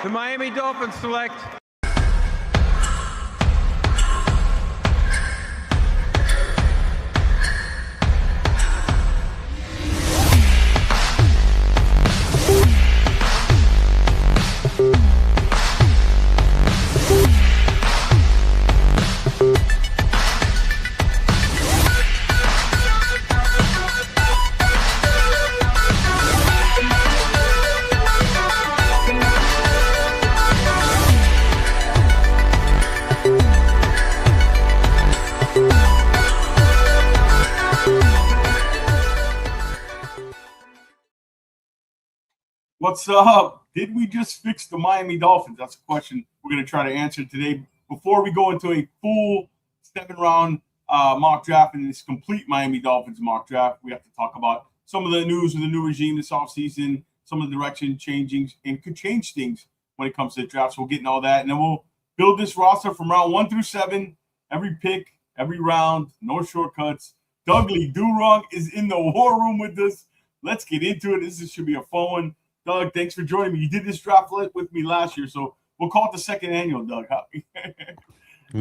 The Miami Dolphins select What's up? Did we just fix the Miami Dolphins? That's a question we're going to try to answer today. Before we go into a full 7-round mock draft and this complete Miami Dolphins mock draft, we have to talk about some of the news of the new regime this offseason, some of the direction changing, and could change things when it comes to the draft. So we'll get into all that, and then we'll build this roster from round 1 through 7, every pick, every round, no shortcuts. DouglieDoWrong is in the war room with us. Let's get into it. This should be a fun one. Doug, thanks for joining me. You did this draft with me last year, so we'll call it the second annual, Doug.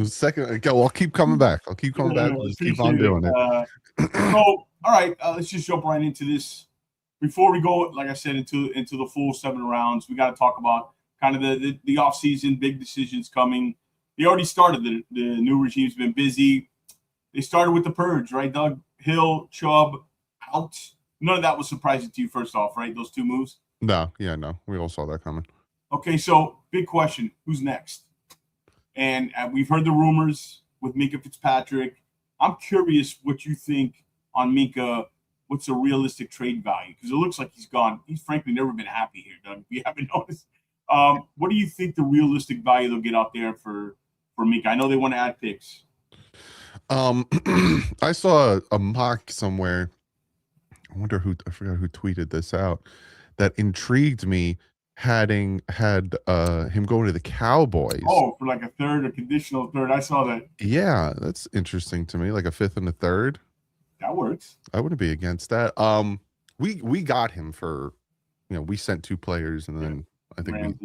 Second, okay, well, I'll keep coming back. I'll keep coming back. We'll just keep on doing it. So, all right, let's just jump right into this. Before we go, like I said, into the full 7 rounds, we got to talk about kind of the offseason, big decisions coming. They already started. The new regime's been busy. They started with the purge, right, Doug? Hill, Chubb, out. None of that was surprising to you, first off, right? Those 2 moves? No. We all saw that coming. Okay, so big question. Who's next? And we've heard the rumors with Minka Fitzpatrick. I'm curious what you think on Minka. What's a realistic trade value? Because it looks like he's gone. He's frankly never been happy here, Doug. If you haven't noticed. What do you think the realistic value they'll get out there for Minka? I know they want to add picks. I saw a mock somewhere. I forgot who tweeted this out. That intrigued me, had him going to the Cowboys. Oh, for like a third, a conditional third. I saw that. Yeah, that's interesting to me. Like a 5th and a 3rd. That works. I wouldn't be against that. We got him for, we sent 2 players, and then I think I'd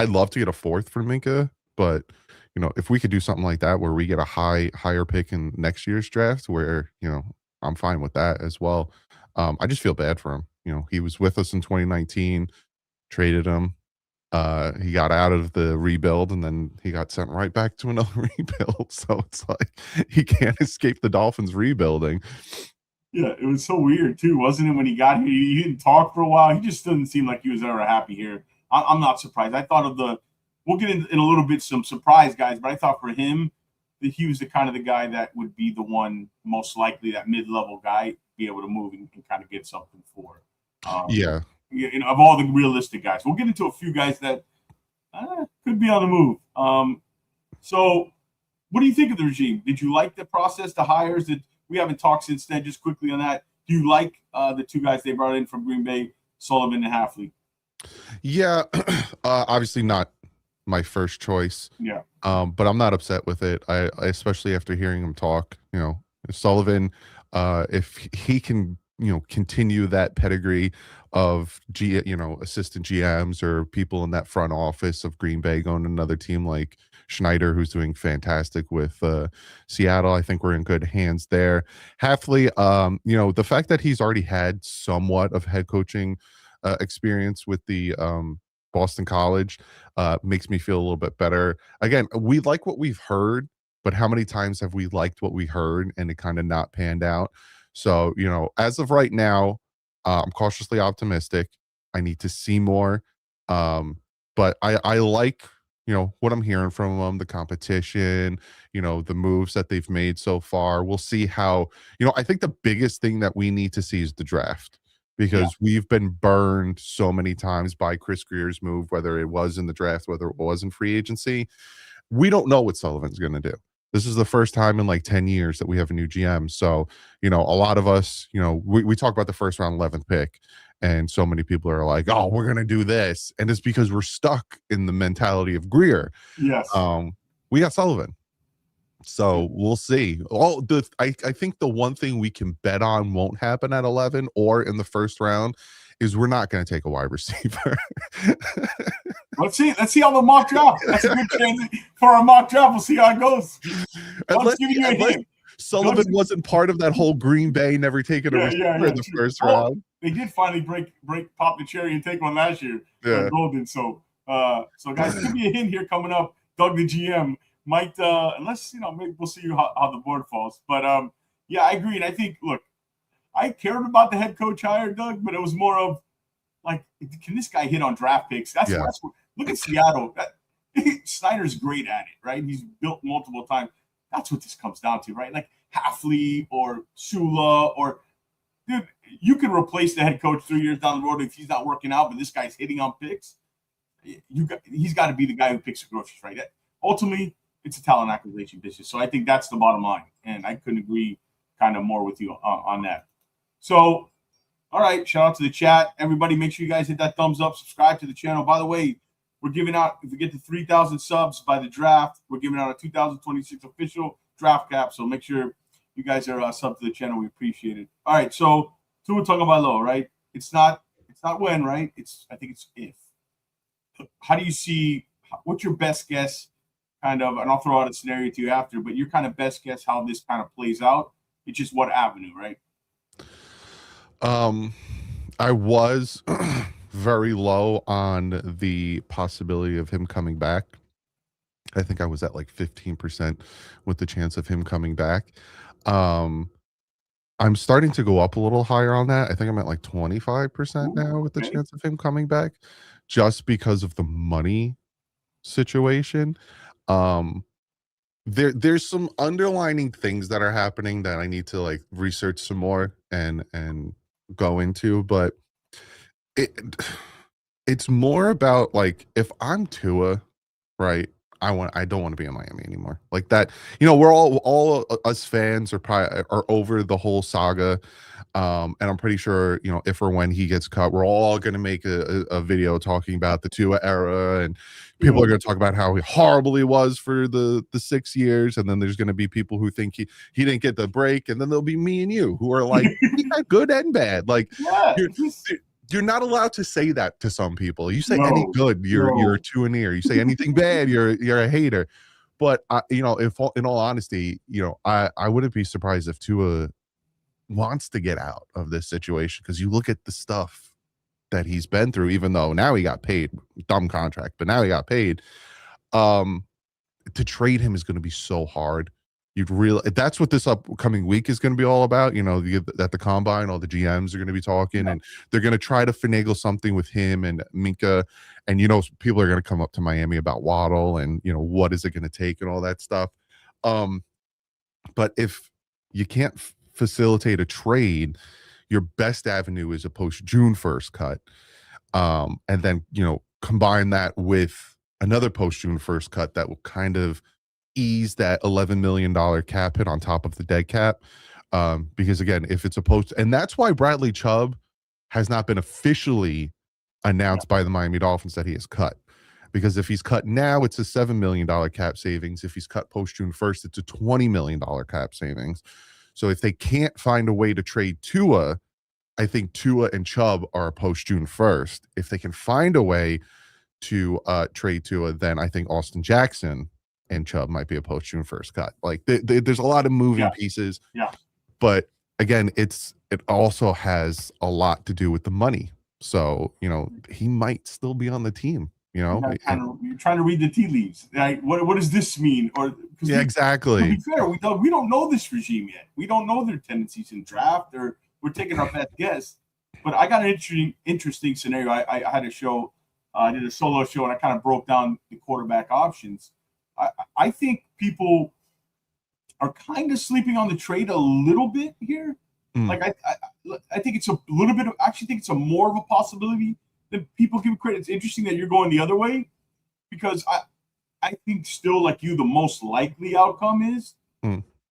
love to get a 4th for Minka, but if we could do something like that where we get a higher pick in next year's draft, where I'm fine with that as well. I just feel bad for him. He was with us in 2019, traded him. He got out of the rebuild, and then he got sent right back to another rebuild. So it's like he can't escape the Dolphins rebuilding. Yeah, it was so weird too, wasn't it? When he got here, he didn't talk for a while. He just doesn't seem like he was ever happy here. I'm not surprised. I thought we'll get in a little bit some surprise guys, but I thought for him that he was the kind of the guy that would be the one most likely, that mid-level guy, be able to move and kind of get something for. Of all the realistic guys. We'll get into a few guys that could be on the move. So what do you think of the regime? Did you like the process, the hires? We haven't talked since then. Just quickly on that, do you like the 2 guys they brought in from Green Bay, Sullivan and Halfley? Yeah, obviously not my first choice. Yeah. But I'm not upset with it. I especially after hearing him talk, Sullivan, if he can, continue that pedigree of assistant GMs or people in that front office of Green Bay going to another team like Schneider, who's doing fantastic with Seattle. I think we're in good hands there. Halfley, the fact that he's already had somewhat of head coaching experience with the Boston College makes me feel a little bit better. Again, we like what we've heard, but how many times have we liked what we heard and it kind of not panned out? So, as of right now, I'm cautiously optimistic. I need to see more. But I like, what I'm hearing from them, the competition, the moves that they've made so far. We'll see how, I think the biggest thing that we need to see is the draft. Because we've been burned so many times by Chris Greer's move, whether it was in the draft, whether it was in free agency. We don't know what Sullivan's going to do. This is the first time in like 10 years that we have a new GM. So, a lot of us, we talk about the first round 11th pick, and so many people are like, oh, we're going to do this. And it's because we're stuck in the mentality of Greer. Yes. We got Sullivan. So we'll see. I think the one thing we can bet on won't happen at 11 or in the first round is we're not going to take a wide receiver. Let's see how the mock draft. That's a good chance for our mock draft. We'll see how it goes. Unless Sullivan wasn't part of that whole Green Bay never taking a receiver in the first round. They did finally pop the cherry and take one last year. Golden. So guys, give me a hint here coming up. Doug, the GM, might unless maybe we'll see how the board falls. But yeah, I agree. And I think, look, I cared about the head coach hire, Doug, but it was more of like, can this guy hit on draft picks? That's look at Seattle. Snyder's great at it, right? He's built multiple times. That's what this comes down to, right? Like Hafley or Sula or dude, you can replace the head coach 3 years down the road if he's not working out, but this guy's hitting on picks. He's got to be the guy who picks the groceries, right? Ultimately, it's a talent acquisition business. So I think that's the bottom line. And I couldn't agree kind of more with you on that. So, all right, shout out to the chat. Everybody, make sure you guys hit that thumbs up, subscribe to the channel. By the way, we're giving out, if we get to 3,000 subs by the draft, we're giving out a 2026 official draft cap. So make sure you guys are sub to the channel. We appreciate it. All right, so Tua Tagovailoa, right? It's not when, right? I think it's if. How do you see, what's your best guess kind of, and I'll throw out a scenario to you after, but your kind of best guess how this kind of plays out? It's just what avenue, right? I was very low on the possibility of him coming back. I think I was at like 15% with the chance of him coming back. I'm starting to go up a little higher on that. I think I'm at like 25% now with the chance of him coming back, just because of the money situation. There's some underlining things that are happening that I need to like research some more and go into, but it's more about like, if I'm Tua, right, I don't want to be in Miami anymore. Like that, we're all us fans are over the whole saga. And I'm pretty sure, if or when he gets cut, we're all going to make a video talking about the Tua era, and people are going to talk about how horrible he was for the 6 years. And then there's going to be people who think he didn't get the break. And then there'll be me and you who are like, good and bad. Like, you're not allowed to say that to some people. You say any good, you're a tuneer. You say anything bad, you're a hater. But if in all honesty, I wouldn't be surprised if Tua wants to get out of this situation, because you look at the stuff that he's been through, even though now he got paid, dumb contract, but now he got paid. To trade him is going to be so hard. That's what this upcoming week is going to be all about. At the combine, all the GMs are going to be talking, and they're going to try to finagle something with him and Minka. And, people are going to come up to Miami about Waddle and, what is it going to take and all that stuff. But if you can't facilitate a trade, your best avenue is a post June 1st cut. And then, combine that with another post June 1st cut that will kind of ease that $11 million cap hit on top of the dead cap. Because again, if it's a post, and that's why Bradley Chubb has not been officially announced by the Miami Dolphins that he is cut. Because if he's cut now, it's a $7 million cap savings. If he's cut post June 1st, it's a $20 million cap savings. So if they can't find a way to trade Tua, I think Tua and Chubb are post June 1st. If they can find a way to trade Tua, then I think Austin Jackson and Chubb might be a post June 1st cut. Like there's a lot of moving pieces. Yeah. But again, it also has a lot to do with the money. So, he might still be on the team, You're trying to read the tea leaves. Like, what does this mean? Exactly. To be fair, we don't know this regime yet. We don't know their tendencies in draft, or we're taking our best guess. But I got an interesting scenario. I had a show, I did a solo show, and I kind of broke down the quarterback options. I think people are kind of sleeping on the trade a little bit here. Like I think it's a little bit of, actually think it's a more of a possibility than people give credit. It's interesting that you're going the other way, because I think still, like you, the most likely outcome is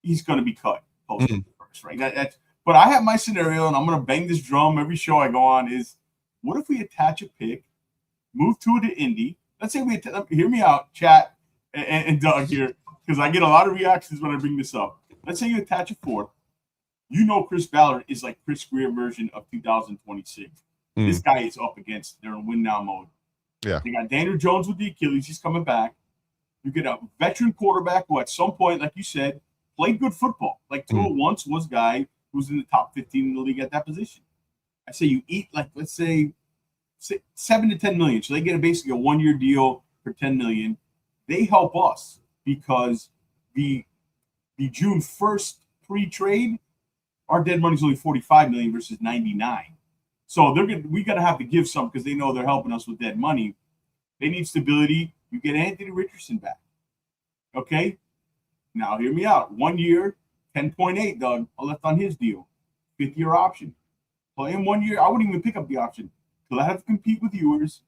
he's going to be cut post first, right? But I have my scenario, and I'm going to bang this drum every show I go on, is what if we attach a pick, move to Indy? Let's say hear me out, chat, and Doug here, because I get a lot of reactions when I bring this up. Let's say you attach a fourth. Chris Ballard is like Chris Greer version of 2026. This guy is up against. They're in win now mode. Yeah. They got Daniel Jones with the Achilles. He's coming back. You get a veteran quarterback who, at some point, like you said, played good football. Like Tua once was a guy who was in the top 15 in the league at that position. I say you eat, like, let's say, 7 to 10 million. So they get basically a 1-year deal for 10 million. They help us because the June 1st pre-trade, our dead money is only 45 million versus 99. So we got to have to give some because they know they're helping us with dead money. They need stability. You get Anthony Richardson back. Okay? Now hear me out. 1 year, 10.8, Doug, left on his deal. 5th-year option. Play him 1 year. I wouldn't even pick up the option. Because I have to compete with viewers,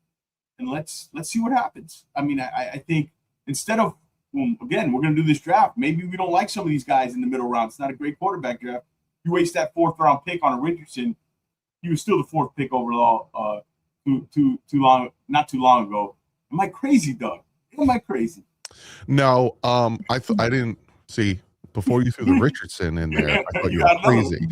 and let's see what happens. I mean, I think instead of, again, we're going to do this draft. Maybe we don't like some of these guys in the middle round. It's not a great quarterback draft. You waste that 4th-round pick on a Richardson. He was still the 4th pick overall not too long ago. Am I crazy, Doug? Am I crazy? No, I didn't see before you threw the Richardson in there. I thought you were crazy,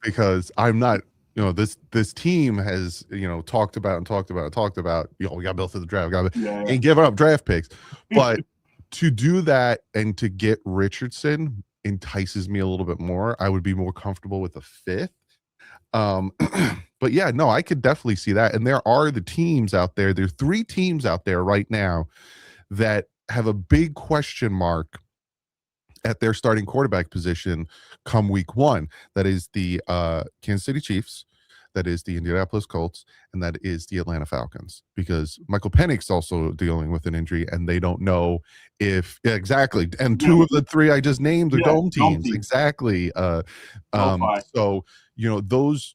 because I'm not. You know, this team has, you know, talked about. You know, we got built for the draft, and giving up draft picks, but to do that and to get Richardson entices me a little bit more. I would be more comfortable with a 5th. But yeah, no, I could definitely see that. And there are the teams out there. There's 3 teams out there right now that have a big question mark at their starting quarterback position come week 1. That is the Kansas City Chiefs, that is the Indianapolis Colts, and that is the Atlanta Falcons, because Michael Penix's also dealing with an injury, and they don't know if exactly. And 2 of the 3 I just named are dome teams. Exactly. So, you know, those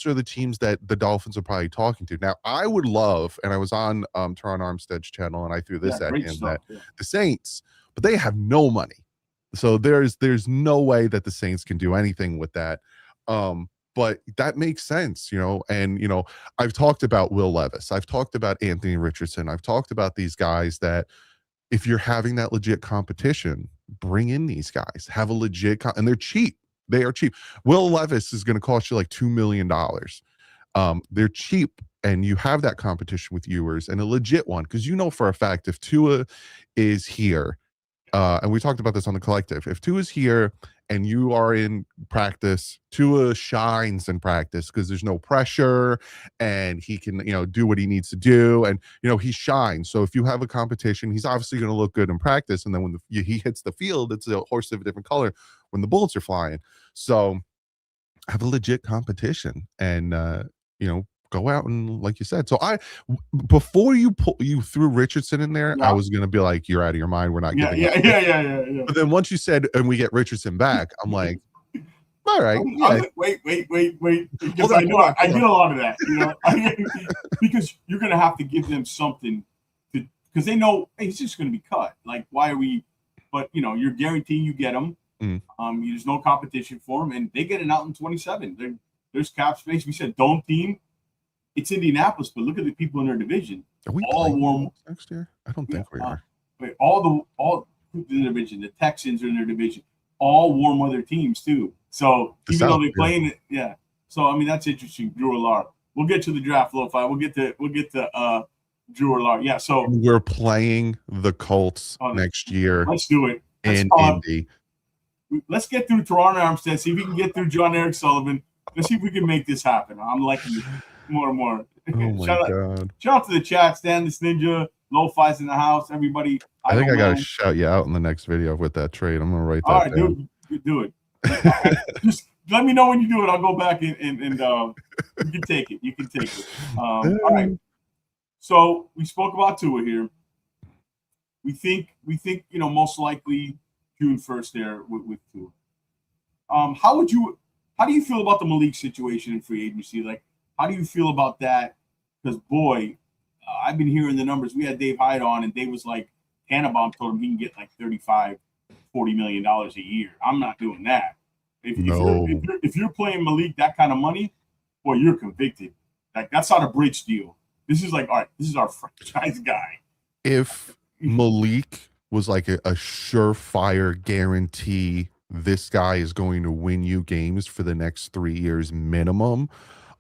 are the teams that the Dolphins are probably talking to. Now, I would love, and I was on Teron Armstead's channel, and I threw this at him, that the Saints, but they have no money. So there's no way that the Saints can do anything with that. But that makes sense, you know. And, you know, I've talked about Will Levis. I've talked about Anthony Richardson. I've talked about these guys that if you're having that legit competition, bring in these guys. Have a legit and they're cheap. They are cheap. Will Levis is going to cost you like $2 million. They're cheap, and you have that competition with viewers, and a legit one, because you know for a fact if Tua is here, and we talked about this on the collective, if Tua is here and you are in practice, Tua shines in practice because there's no pressure and he can, you know, do what he needs to do, and, you know, he shines. So if you have a competition, he's obviously going to look good in practice, and then when he hits the field, it's a horse of a different color when the bullets are flying. So have a legit competition, and you know, go out and, like you said. So before you threw Richardson in there, I was gonna be like, you're out of your mind. We're not giving yeah. But then once you said, and we get Richardson back, I'm like, all right. Wait. Because I know I get a lot of that, you know, because you're gonna have to give them something to, because they know, hey, he's just gonna be cut. Like, why are we? But, you know, you're guaranteeing you get him. There's no competition for them, and they get it out in 27. There's cap space. We said dome team. It's Indianapolis, but look at the people in their division. Are we all warm next year? I don't think we are. Wait, all the division. The Texans are in their division. All warm weather teams too. So even though they're playing it, So I mean, that's interesting. Drew Allard. We'll get to the draft, Lo-Fi. We'll get to Drew Allard. Yeah. So we're playing the Colts next year. Let's do it. In Indy. Let's get through Teron Armstead. See if we can get through John Eric Sullivan. Let's see if we can make this happen. I'm liking it more and more. Oh my God. Shout out to the chat. Stan this Ninja. Lo-Fi's in the house. Everybody. I think I got to shout you out in the next video with that trade. I'm going to write that down. All right, do it. Just let me know when you do it. I'll go back and you can take it. You can take it. All right. So we spoke about Tua here. We think, you know, most likely June 1st there with Tua. How do you feel about the Malik situation in free agency? Like, how do you feel about that? Because, boy, I've been hearing the numbers. We had Dave Hyde on, and Dave was like, Tannenbaum told him he can get like $35, $40 million a year. I'm not doing that. If you're playing Malik that kind of money, boy, you're convicted. Like, that's not a bridge deal. This is like, all right, this is our franchise guy. If Malik was like a surefire guarantee, this guy is going to win you games for the next 3 years minimum,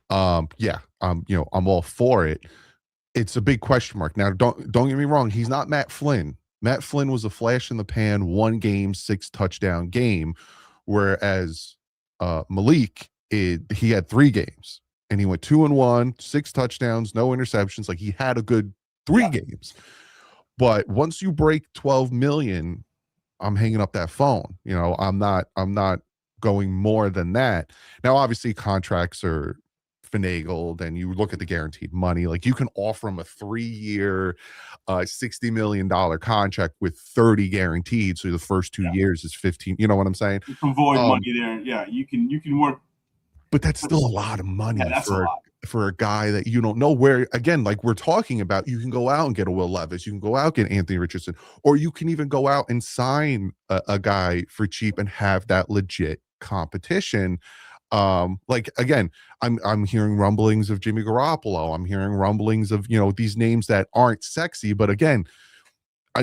Yeah, I'm all for it. It's a big question mark. Now, don't get me wrong, he's not Matt Flynn. Matt Flynn was a flash in the pan, 1 game, 6 touchdown game, whereas Malik, he had 3 games and he went 2-1, 6 touchdowns, no interceptions. Like, he had a good 3 games. But once you break 12 million, I'm hanging up that phone. I'm not going more than that. Now, obviously, contracts are finagled, and you look at the guaranteed money. Like, you can offer him a 3-year, $60 million contract with 30 guaranteed. So the first 2 years is 15. You know what I'm saying? You can void money there. Yeah, you can work. But that's still a lot of money that's a lot. for a guy that you don't know where. Again, like we're talking about, you can go out and get a Will Levis, you can go out and get Anthony Richardson, or you can even go out and sign a guy for cheap and have that legit competition. Like, again, I'm hearing rumblings of Jimmy Garoppolo. I'm hearing rumblings of these names that aren't sexy, but again,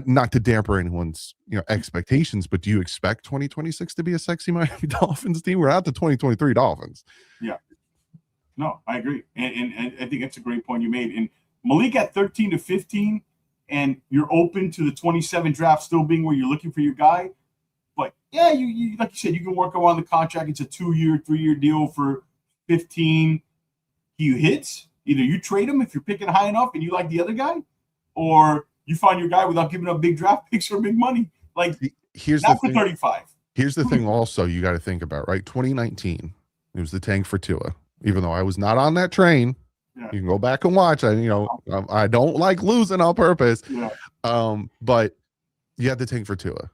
not to damper anyone's expectations, but do you expect 2026 to be a sexy Miami Dolphins team? We're not the 2023 Dolphins. Yeah, no, I agree, and I think that's a great point you made. And Malik at 13 to 15, and you're open to the 27 draft still being where you're looking for your guy. But yeah, you like you said, you can work around the contract. It's a 2-year, 3-year deal for 15. He hits. Either you trade him if you're picking high enough and you like the other guy, or you find your guy without giving up big draft picks or big money. Like, here's not the for thing. 35. Here's the thing also you got to think about, right? 2019, it was the tank for Tua. Even though I was not on that train, you can go back and watch. I don't like losing on purpose. But you had the tank for Tua.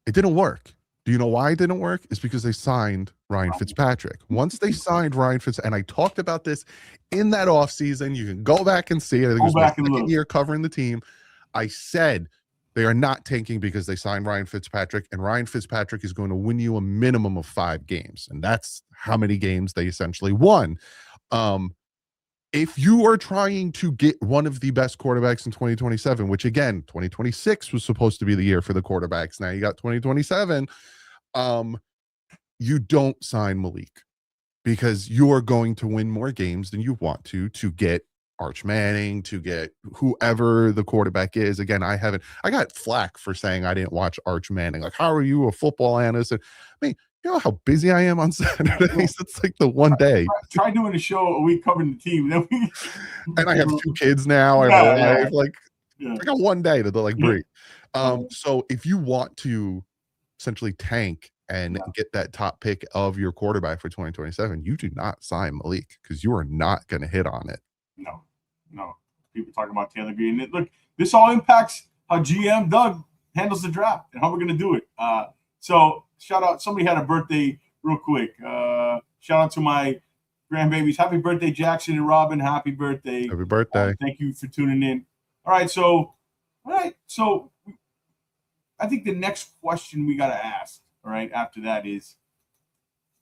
It didn't work. Do you know why it didn't work? It's because they signed Ryan Fitzpatrick. Once they signed Ryan Fitzpatrick, and I talked about this in that offseason, you can go back and see it. I think it was my second year covering the team. I said they are not tanking because they signed Ryan Fitzpatrick, and Ryan Fitzpatrick is going to win you a minimum of 5 games. And that's how many games they essentially won. If you are trying to get one of the best quarterbacks in 2027, which again, 2026 was supposed to be the year for the quarterbacks. Now you got 2027. You don't sign Malik because you are going to win more games than you want to get Arch Manning, to get whoever the quarterback is. Again, I got flack for saying I didn't watch Arch Manning. Like, how are you a football analyst? And I mean, you know how busy I am on Saturdays? It's like the one day. Try doing a show a week covering the team. And I have 2 kids now. I have a wife. Like, I got one day to breathe. So if you want to essentially tank and get that top pick of your quarterback for 2027, you do not sign Malik because you are not going to hit on it. No. People talking about Taylor Green. Look, this all impacts how GM Doug handles the draft and how we're going to do it. So shout out. Somebody had a birthday real quick. Shout out to my grandbabies. Happy birthday, Jackson and Robin. Happy birthday. Happy birthday. Thank you for tuning in. All right. So I think the next question we got to ask, all right, after that is,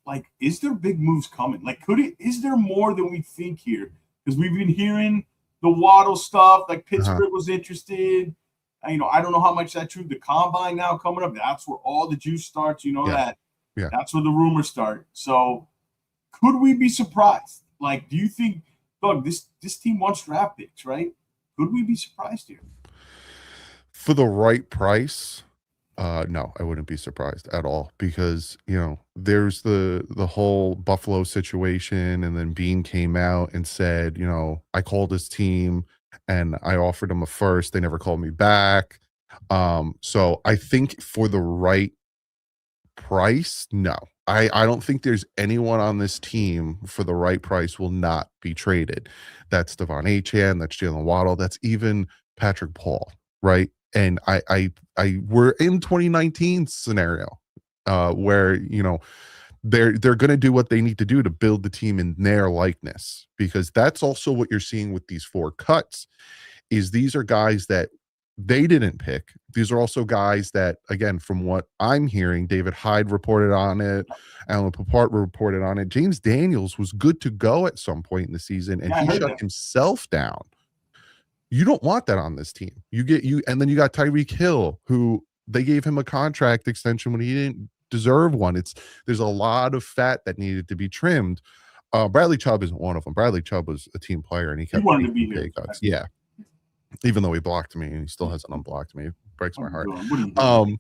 like, is there big moves coming? Like, is there more than we think here? Because we've been hearing the Waddle stuff, like Pittsburgh was interested. I don't know how much that's true. The combine now coming up, that's where all the juice starts. That. Yeah. That's where the rumors start. So could we be surprised? Like, do you think, Doug, this team wants draft picks, right? Could we be surprised here? For the right price, no, I wouldn't be surprised at all because, there's the whole Buffalo situation, and then Bean came out and said, I called his team and I offered him a first. They never called me back. So I think for the right price, no. I don't think there's anyone on this team for the right price will not be traded. That's Devon Achane, that's Jalen Waddle, that's even Patrick Paul, right? And we're in 2019 scenario where they're going to do what they need to do to build the team in their likeness, because that's also what you're seeing with these 4 cuts is these are guys that they didn't pick. These are also guys that, again, from what I'm hearing, David Hyde reported on it, Alan Papart reported on it. James Daniels was good to go at some point in the season, and he shut himself down. You don't want that on this team. And then you got Tyreek Hill, who they gave him a contract extension when he didn't deserve one. There's a lot of fat that needed to be trimmed. Bradley Chubb isn't one of them. Bradley Chubb was a team player, and he kept wanted to taking be pay here. cuts. Yeah, even though he blocked me, and he still hasn't unblocked me. It breaks my heart. What are you doing?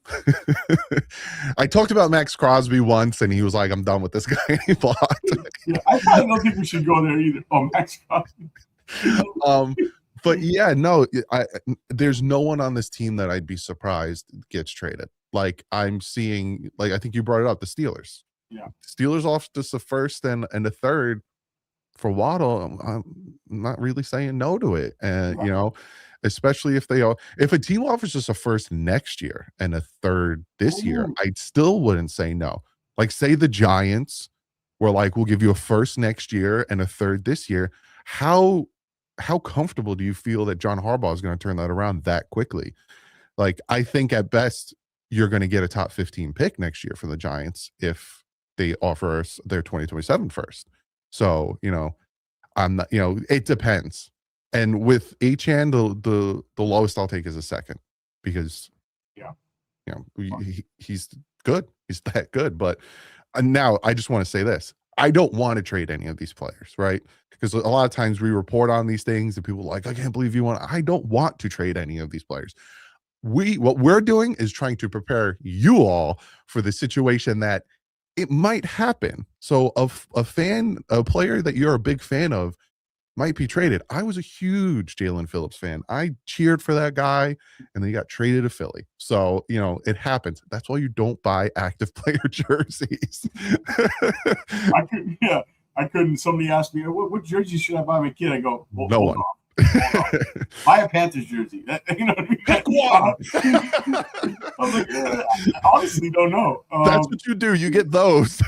I talked about Max Crosby once, and he was like, "I'm done with this guy." And he blocked. Yeah, I probably don't think we should go there either. Oh, Max Crosby. But yeah, no, there's no one on this team that I'd be surprised gets traded. Like I'm seeing, like I think you brought it up, the Steelers. Yeah, Steelers off just a first and a third for Waddle. I'm not really saying no to it, and right. you know, especially if a team offers us a first next year and a third this year, I still wouldn't say no. Like say the Giants were like, we'll give you a first next year and a third this year. How comfortable do you feel that John Harbaugh is going to turn that around that quickly? Like, I think at best you're going to get a top 15 pick next year from the Giants if they offer us their 2027 first. So, you know, I'm not, you know, it depends. And with Achan, the lowest I'll take is a second because, yeah, you know, he's good. He's that good. But now I just want to say this. I don't want to trade any of these players, right? Because a lot of times we report on these things and people are like, I can't believe you want. I don't want to trade any of these players. What we're doing is trying to prepare you all for the situation that it might happen. So a player that you're a big fan of might be traded. I was a huge Jalen Phillips fan. I cheered for that guy, and then he got traded to Philly. So, you know, it happens. That's why you don't buy active player jerseys. I couldn't. Somebody asked me, what jersey should I buy my kid? I go, well, no one. Buy a Panthers jersey. You know what I mean? Pick one. I was like, I honestly don't know. That's what you do. You get those.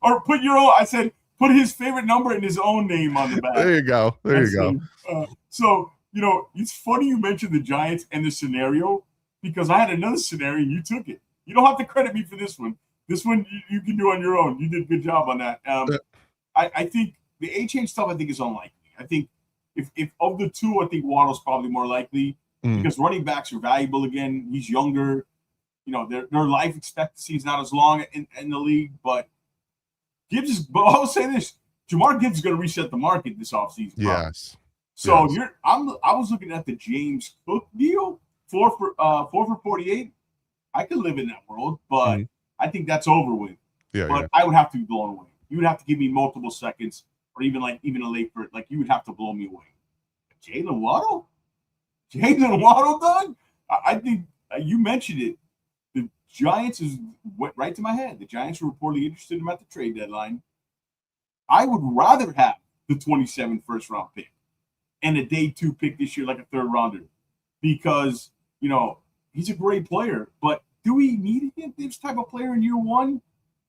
Or put your own. I said, put his favorite number and his own name on the back. There you go. There you go. So, you know, it's funny you mentioned the Giants and the scenario because I had another scenario and you took it. You don't have to credit me for this one. This one you can do on your own. You did a good job on that. I think the A-chain stuff I think is unlikely. I think if of the two, I think Waddle's probably more likely because running backs are valuable again. He's younger. You know, their life expectancy is not as long in the league, but Gibbs is, but I'll say this: Jamar Gibbs is going to reset the market this offseason. Yes. So I was looking at the James Cook deal, 4 for 48. I could live in that world, but I think that's over with. Yeah. But I would have to be blown away. You would have to give me multiple seconds, or even a late for it. Like you would have to blow me away. Jalen Waddle, done. I think you mentioned it. The Giants went right to my head. The Giants were reportedly interested in him at the trade deadline. I would rather have the 27th first round pick and a day 2 pick this year, like a third rounder, because you know he's a great player. But do we need this type of player in year one?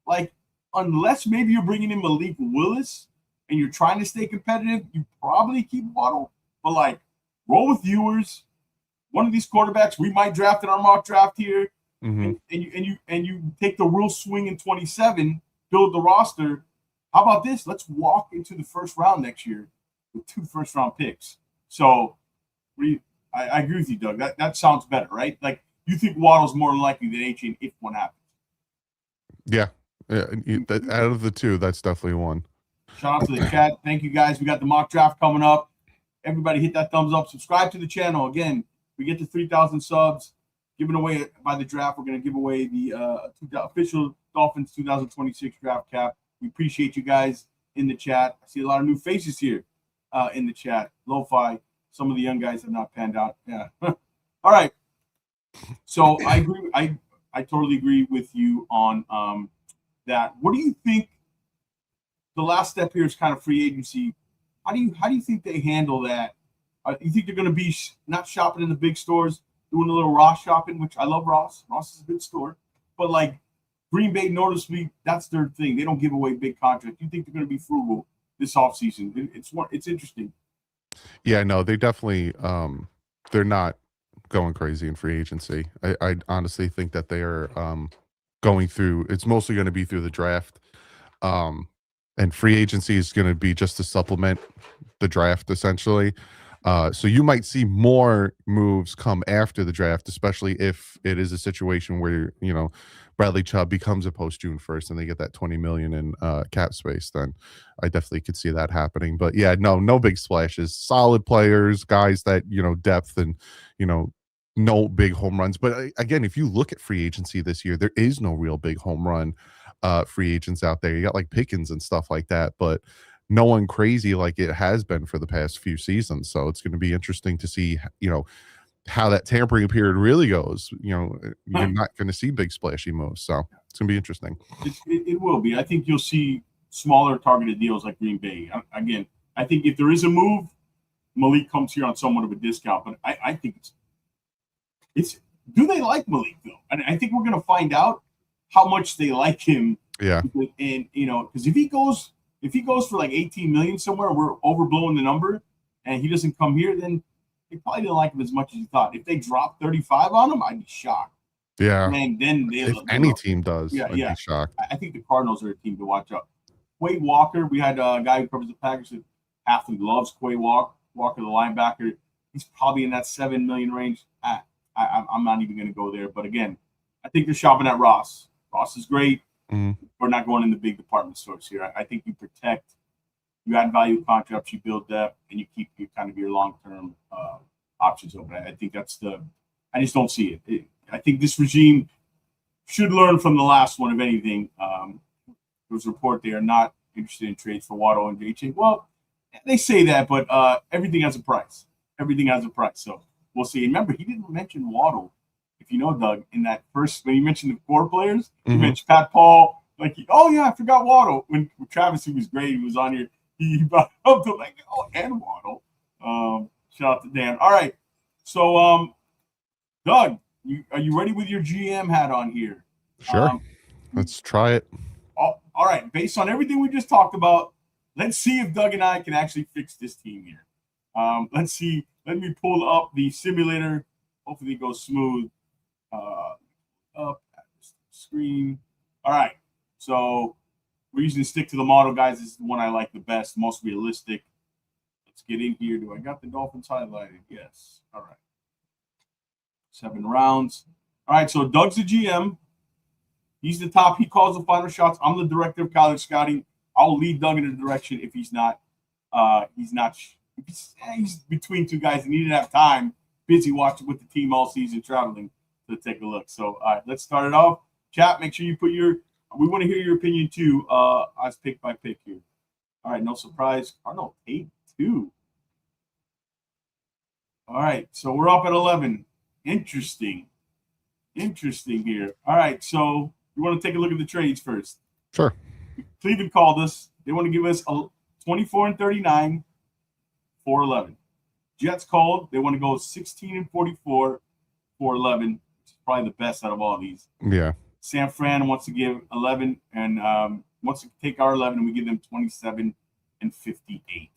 Like, unless maybe you're bringing in Malik Willis and you're trying to stay competitive, you probably keep Waddle. But like, roll with viewers. One of these quarterbacks we might draft in our mock draft here. And you take the real swing in 27, build the roster. How about this? Let's walk into the first round next year with 2 first round picks. So I agree with you, Doug. That sounds better, right? Like you think Waddle's more likely than A-Chain if one happens. Yeah. Out of the two, that's definitely one. Shout out to the chat. Thank you guys. We got the mock draft coming up. Everybody hit that thumbs up. Subscribe to the channel. Again, we get to 3,000 subs. Giving away by the draft, we're going to give away the official Dolphins 2026 draft cap. We appreciate you guys in the chat. I see a lot of new faces here in the chat. Lo-Fi, some of the young guys have not panned out. Yeah. All right. So I agree. I totally agree with you on that. What do you think? The last step here is kind of free agency. How do you think they handle that? You think they're going to be not shopping in the big stores? Doing a little Ross shopping, which I love Ross. Ross is a good store. But like Green Bay, noticeably, that's their thing. They don't give away big contracts. You think they're going to be frugal this offseason? It's interesting. Yeah, no, they definitely they're not going crazy in free agency. I honestly think that they are going through. It's mostly going to be through the draft, and free agency is going to be just to supplement the draft essentially. So you might see more moves come after the draft, especially if it is a situation where, Bradley Chubb becomes a post June 1st and they get that 20 million in cap space. Then I definitely could see that happening. But yeah, no big splashes, solid players, guys that, depth and, no big home runs. But again, if you look at free agency this year, there is no real big home run free agents out there. You got like Pickens and stuff like that, but no one crazy like it has been for the past few seasons. So it's going to be interesting to see, how that tampering period really goes. You're not going to see big splashy moves. So it's going to be interesting. It will be. I think you'll see smaller targeted deals like Green Bay. Again, I think if there is a move, Malik comes here on somewhat of a discount. But I think it's do they like Malik though? And I think we're going to find out how much they like him. Yeah. And because if he goes for like 18 million somewhere, we're overblowing the number, and he doesn't come here, then they probably didn't like him as much as he thought. If they drop 35 on him, I'd be shocked. Yeah. And then if any team does, I'd be shocked. I think the Cardinals are a team to watch out. Quay Walker, we had a guy who covers the Packers that half of loves Quay Walker, the linebacker. He's probably in that 7 million range. I'm not even going to go there. But again, I think they're shopping at Ross. Ross is great. Mm-hmm. We're not going in the big department stores here. I think you protect, you add value contracts, you build depth, and you keep your long-term options open. I think I just don't see it. I think this regime should learn from the last one, if anything. There was a report they are not interested in trades for Waddle and JJ. Well, they say that, but everything has a price. Everything has a price. So we'll see. Remember, he didn't mention Waddle. If you know, Doug, in that first, when you mentioned the core players, you mentioned Pat Paul, I forgot Waddle. When Travis, he was great. He was on here. He brought up to and Waddle. Shout out to Dan. All right. So, Doug, are you ready with your GM hat on here? Sure. Let's try it. All right. Based on everything we just talked about, let's see if Doug and I can actually fix this team here. Let's see. Let me pull up the simulator. Hopefully it goes smooth. Up at the screen. All right. So we're using stick to the model, guys. This is the one I like the best, most realistic. Let's get in here. Do I got the Dolphins highlighted? Yes. All right. 7 rounds. All right. So Doug's the GM. He's the top. He calls the final shots. I'm the director of college scouting. I'll lead Doug in the direction if he's not. He's between two guys and he didn't have time. Busy watching with the team all season, traveling to take a look. So, all right, let's start it off. Chat, make sure you put we want to hear your opinion too. As pick by pick here. All right, no surprise. Cardinal 8-2. All right, so we're up at 11. Interesting here. All right, so you want to take a look at the trades first? Sure. Cleveland called us. They want to give us 24 and 39 for 11. Jets called. They want to go 16 and 44 for 11. It's probably the best out of all these. Yeah. San Fran wants to give 11 and wants to take our 11 and we give them 27 and 58.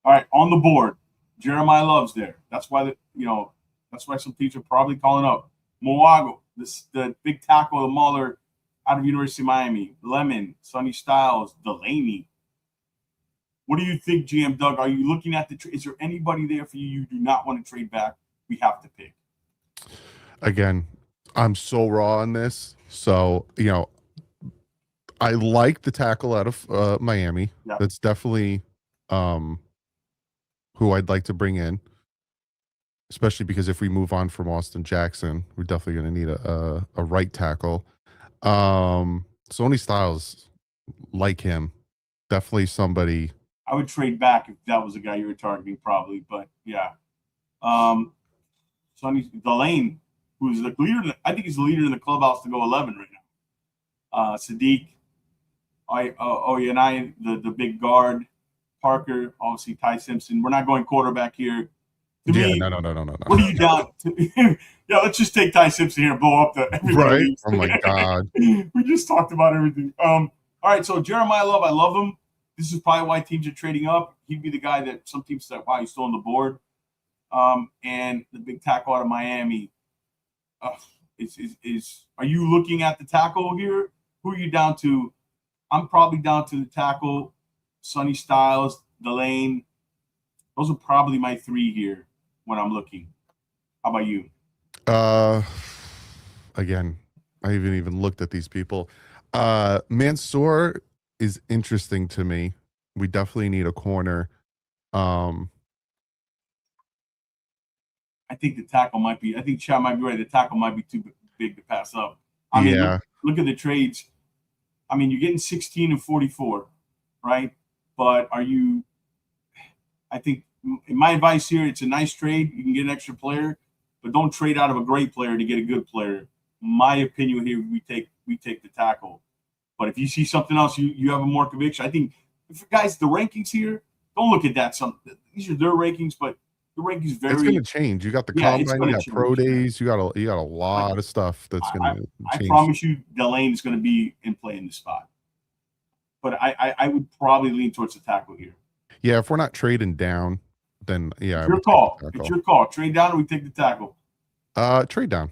All right, on the board, Jeremiah Love's there. That's why that's why some teams are probably calling up Moago, the big tackle, the mauler out of University of Miami. Lemon, Sonny Styles, Delaney. What do you think, GM Doug? Are you looking at is there anybody there for you do not want to trade back? We have to pick. Again, I'm so raw on this. So, I like the tackle out of Miami. Yeah. That's definitely who I'd like to bring in, especially because if we move on from Austin Jackson, we're definitely going to need a right tackle. Sonny Styles, like him, definitely somebody. I would trade back if that was the guy you were targeting, probably. But yeah, Sonny Delane, who's the leader. I think he's the leader in the clubhouse to go 11 right now. Sadiq, the big guard. Parker, obviously Ty Simpson. We're not going quarterback here. No. What are you down to? Yeah, let's just take Ty Simpson here and blow up the right. Oh my God. We just talked about everything. All right, so Jeremiah Love, I love him. This is probably why teams are trading up. He'd be the guy that some teams say, wow, he's still on the board. And the big tackle out of Miami. Are you looking at the tackle here? Who are you down to? I'm probably down to the tackle, Sonny Styles, Delane. Those are probably my three here when I'm looking. How about you? Again, I haven't even looked at these people. Mansoor is interesting to me. We definitely need a corner. I think the tackle might be. I think Chubb might be right. The tackle might be too big to pass up. I mean, Yeah. look at the trades. I mean, you're getting 16 and 44, right? But are you? I think my advice here, it's a nice trade. You can get an extra player, but don't trade out of a great player to get a good player. My opinion here, we take the tackle. But if you see something else, you have a more conviction. I think, guys, the rankings here, don't look at that. These are their rankings, but the rankings vary. It's going to change. You got the combine, you got pro days, you got a lot of stuff that's going to change. I promise you, Delane is going to be in play in the spot. But I would probably lean towards the tackle here. Yeah, if we're not trading down, then yeah, it's your call. It's your call. Trade down, or we take the tackle. Trade down.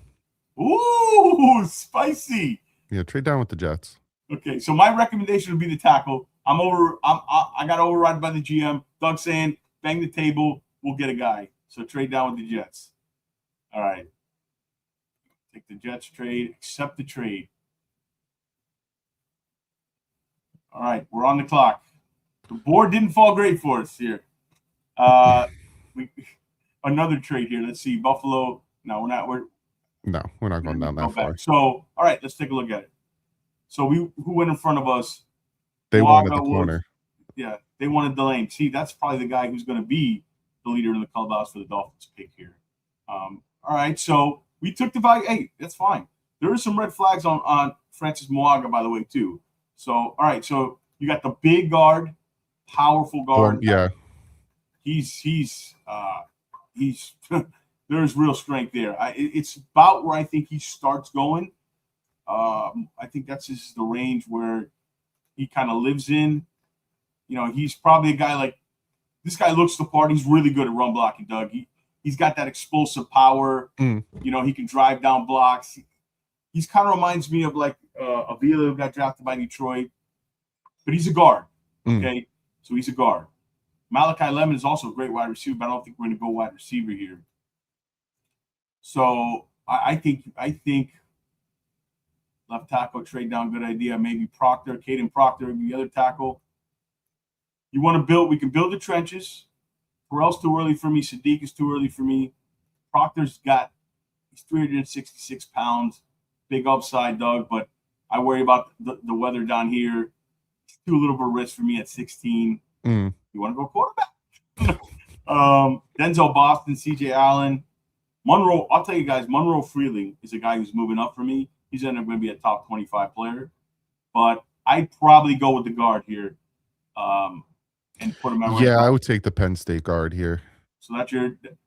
Ooh, spicy. Yeah, trade down with the Jets. Okay, so my recommendation would be the tackle. I got overridden by the GM. Doug saying, bang the table, we'll get a guy. So trade down with the Jets. All right. Take the Jets trade, accept the trade. All right, we're on the clock. The board didn't fall great for us here. Another trade here. Let's see. Buffalo. No, we're not. We're not going down that far. So, all right, let's take a look at it. So who went in front of us? They wanted the corner. Yeah, they wanted Delane. See, that's probably the guy who's going to be the leader in the clubhouse for the Dolphins pick here. All right, so we took the value. Hey, that's fine. There are some red flags on Francis Moaga, by the way, too. So, all right, so you got the big guard, powerful guard. Yeah. He's there's real strength there. It's about where I think he starts going. I think that's just the range where he kind of lives in. You know, he's probably a guy like this guy looks the part. He's really good at run blocking, Doug. He's got that explosive power. You know, he can drive down blocks. He's kind of reminds me of like Avila, who got drafted by Detroit, but he's a guard. Okay, so he's a guard. Malachi Lemon is also a great wide receiver, but I don't think we're going to go wide receiver here. So I think left tackle trade down, good idea. Maybe Proctor, Caden Proctor, the other tackle. You want to build? We can build the trenches. Terrell's too early for me. Sadiq is too early for me. Proctor's he's 366 pounds, big upside, Doug. But I worry about the weather down here. It's too little bit of risk for me at 16. You want to go quarterback? Denzel Boston, CJ Allen, Monroe. I'll tell you guys, Monroe Freeling is a guy who's moving up for me. He's going to be a top 25 player. But I'd probably go with the guard here and put him at right. Yeah, I would take the Penn State guard here. So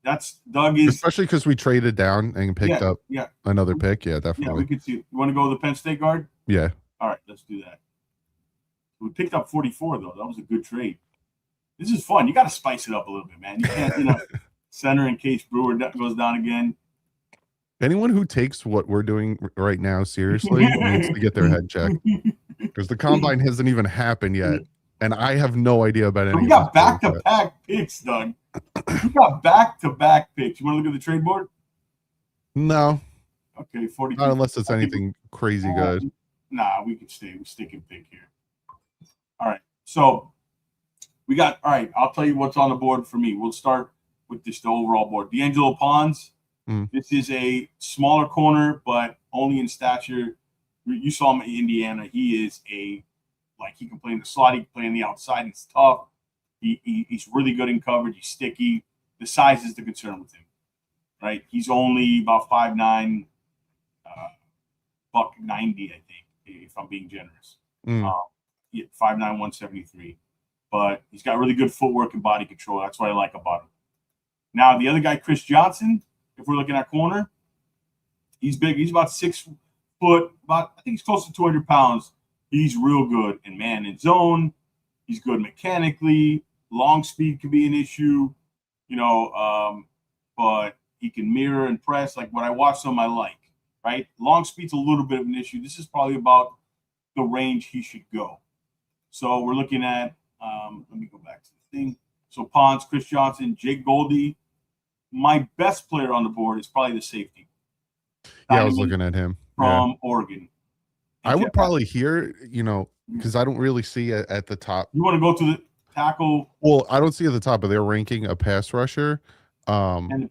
that's Doug is. Especially because we traded down and picked up another pick. Yeah, definitely. Yeah, we could see. You want to go with the Penn State guard? Yeah. All right, let's do that. We picked up 44, though. That was a good trade. This is fun. You got to spice it up a little bit, man. You can't, center in case Brewer goes down again. Anyone who takes what we're doing right now seriously needs to get their head checked because the combine hasn't even happened yet, and I have no idea about anything. We got back-to-back picks, Doug. We got back-to-back picks. You want to look at the trade board? No. Okay, 40. Not unless it's anything crazy good. Nah, we could stay. We stick and pick here. All right, so we got. All right, I'll tell you what's on the board for me. We'll start with the overall board. D'Angelo Pons. This is a smaller corner, but only in stature. You saw him in Indiana. He is he can play in the slot. He can play on the outside. He's tough. He's really good in coverage. He's sticky. The size is the concern with him, right? He's only about 5'9", $190, I think, if I'm being generous. 5'9", 173. But he's got really good footwork and body control. That's what I like about him. Now, the other guy, Chris Johnson, if we're looking at corner, he's big. He's about 6 foot, I think he's close to 200 pounds. He's real good in man and zone. He's good mechanically. Long speed can be an issue, but he can mirror and press. Like what I watched him, I like, right? Long speed's a little bit of an issue. This is probably about the range he should go. So we're looking at, let me go back to the thing. So Ponce, Chris Johnson, Jake Goldie. My best player on the board is probably the safety. Yeah, I was looking at him. From Oregon. I would probably hear, because I don't really see it at the top. You want to go to the tackle? Well, I don't see at the top, but they're ranking a pass rusher. And the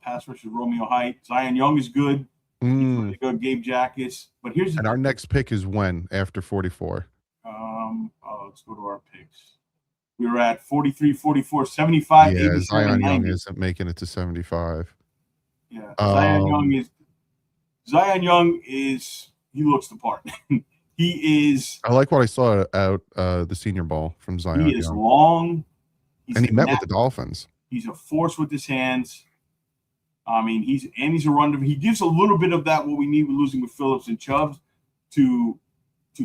pass rusher, Romeo Height. Zion Young is good. He's really good. Gabe Jackus. But here's our next pick is when? After 44. Let's go to our picks. We were at 43, 44, 75, yeah, 87, Zion 90. Young isn't making it to 75. Yeah, Zion Young is he looks the part. He is. I like what I saw out the Senior Bowl from Zion Young. He is long. And he met with the Dolphins. He's a force with his hands. I mean, he's a runner. He gives a little bit of that what we need with losing with Phillips and Chubb to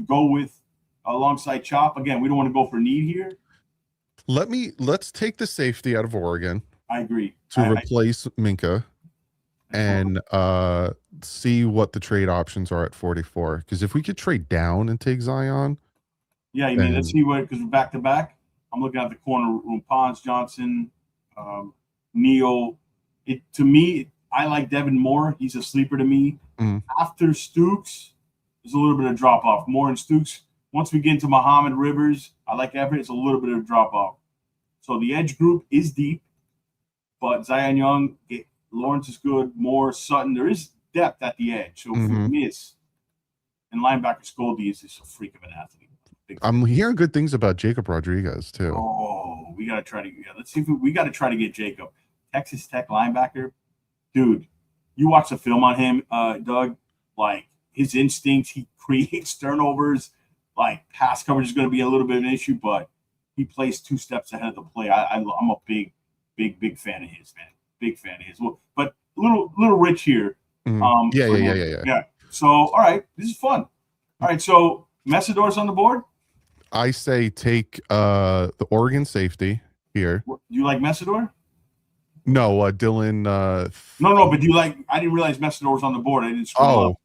go with alongside Chop. Again, we don't want to go for need here. Let's take the safety out of Oregon. I agree. To replace Minka and see what the trade options are at 44. Because if we could trade down and take Zion. Yeah, you mean, let's see what, because we're back to back. I'm looking at the corner room. Ponce, Johnson, Neal. To me, I like Devin Moore. He's a sleeper to me. After Stooks, there's a little bit of drop off. Moore and Stooks. Once we get into Muhammad Rivers, I like Everett. It's a little bit of drop off. So the edge group is deep, but Zion Young, Lawrence is good. Moore, Sutton. There is depth at the edge. So if we miss, and linebacker Scoldy is just a freak of an athlete. I'm hearing good things about Jacob Rodriguez too. Oh, we gotta try to let's see if we gotta try to get Jacob. Texas Tech linebacker, dude. You watch the film on him, Doug. Like his instincts, he creates turnovers. Like pass coverage is going to be a little bit of an issue, but he plays 2 steps ahead of the play. I'm a big fan of his, man. Big fan of his. Well, but little rich here. Yeah. So all right, this is fun. All right, so Messidor's on the board. I say take the Oregon safety here. Do you like Messidor? No, Dylan. No, but do you like? I didn't realize Messidor was on the board. I didn't scroll up.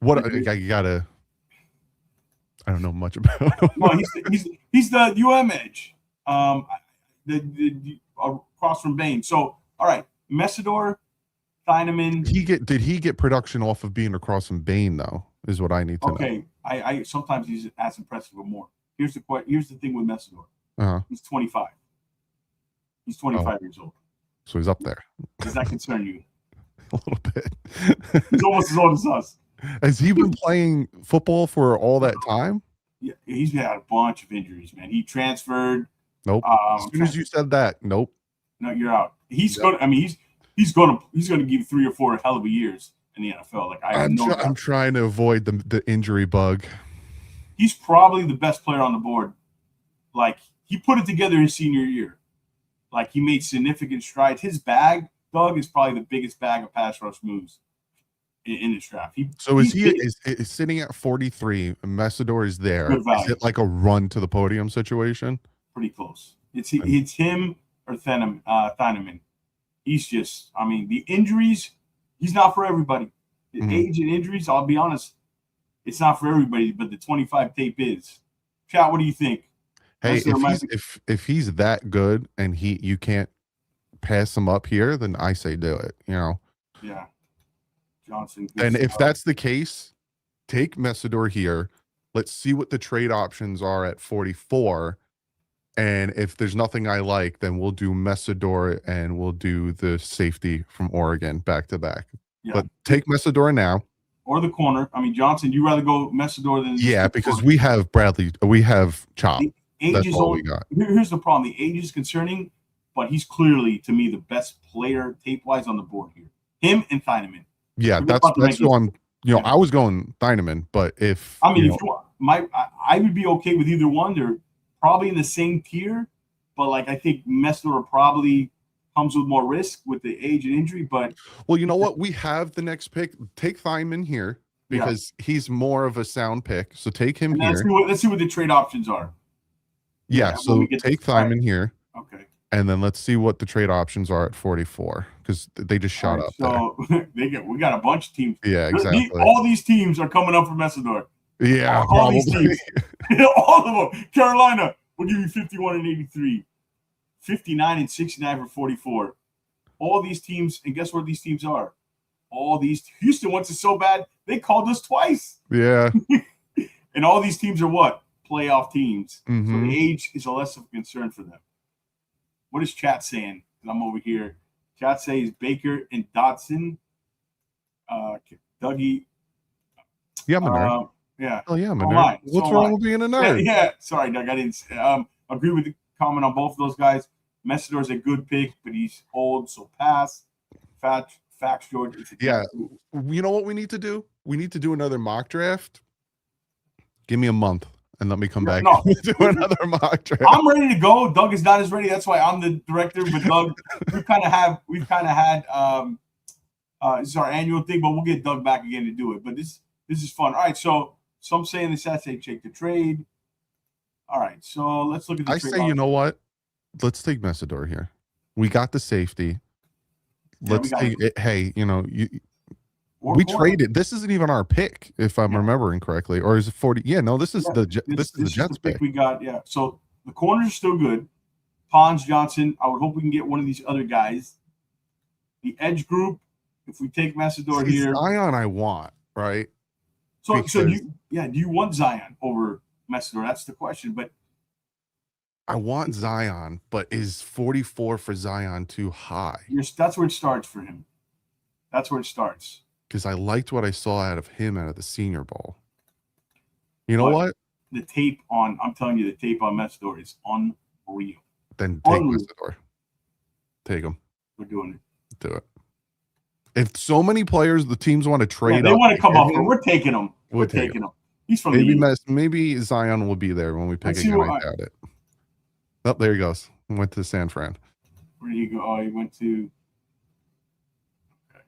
What I gotta. I don't know much about him. Well, he's the UM edge, the across from Bain. So all right, Messidor, Thieneman. Did he get production off of being across from Bain though? Is what I need to know. Okay, I sometimes he's as impressive or more. Here's the thing with Messidor. He's 25. He's 25 years old. So he's up there. Does that concern you? A little bit. He's almost as old as us. Has he been playing football for all that time? Yeah, he's had a bunch of injuries, man. He transferred. Nope. As soon as you said that, nope. No, you're out. He's going. I mean, he's going to give 3 or 4 hell of a years in the NFL. Like I'm trying to avoid the injury bug. He's probably the best player on the board. Like he put it together his senior year. Like he made significant strides. His bag, Doug, is probably the biggest bag of pass rush moves in this draft. Is sitting at 43. Messidor is there. Is it like a run to the podium situation? Pretty close. It's him or Thieneman. He's just. I mean, the injuries. He's not for everybody. The age and injuries. I'll be honest. It's not for everybody, but the 25 tape is. Chat, what do you think? Hey, if he's that good and you can't pass him up here, then I say do it. Yeah. Johnson. And if that's the case, take Messidor here. Let's see what the trade options are at 44. And if there's nothing I like, then we'll do Messidor and we'll do the safety from Oregon back to back. Yeah. But take Messidor now. Or the corner. I mean, Johnson, you rather go Messidor than because we have Bradley. We have Chop. That's all we got. Here's the problem. The age is concerning, but he's clearly, to me, the best player tape-wise on the board here. Him and Thieneman. Yeah, that's who I'm. I was going Thieneman, but if I would be okay with either one. They're probably in the same tier, but like I think Messidor probably comes with more risk with the age and injury. But well, you know what? We have the next pick. Take Thieneman here because he's more of a sound pick. So take him here. Let's see what the trade options are. Yeah, so take Thieneman here. Okay. And then let's see what the trade options are at 44 because they just shot up. So we got a bunch of teams. Yeah, exactly. All these teams are coming up for Messidor. Yeah, all these teams. All of them. Carolina will give you 51 and 83. 59 and 69 for 44. All these teams, and guess where these teams are? All these Houston wants it so bad they called us twice. Yeah. And all these teams are what? Playoff teams. Mhm. So the age is a less of a concern for them. What is chat saying? I'm over here. Chat says Baker and Dotson. Dougie. Yeah, I'm a nerd. Yeah. Oh yeah, I'm a So am nerd. I. What's So am wrong I. with being a nerd? Yeah. Sorry, Doug. I didn't agree with the comment on both of those guys. Messidor's a good pick, but he's old, so pass. Facts, George. Yeah. You know what we need to do? We need to do another mock draft. Give me a month and let me come back and do another mock draft. I'm ready to go. Doug is not as ready. That's why I'm the director. But Doug, we've kind of had this is our annual thing, but we'll get Doug back again to do it. But this is fun. All right, so some saying this essay check the trade. All right, so let's look at the I trade. say, you know what? Let's take Messidor here. We got the safety. Let's take it. Hey, you know, we traded. This isn't even our pick, if I'm remembering correctly, or is it 40? Yeah, no, this is the Jets pick we got. Yeah, so the corners are still good. Pons, Johnson. I would hope we can get one of these other guys. The edge group. If we take Messidor here, Zion, I want right. So do you want Zion over Messidor? That's the question. But I want Zion, but is 44 for Zion too high? That's where it starts for him. That's where it starts. Because I liked what I saw out of him out of the Senior Bowl. You know what? The tape on, I'm telling you, the tape on Messidor is unreal. Then take Messidor. Take him. We're doing it. Do it. If so many players, the teams want to trade, they want to come up, we're taking them. We're taking him. He's from maybe Zion will be there when we pick again. I doubt it. Oh, there he goes. He went to San Fran. Where did he go? Oh, he went to. Okay.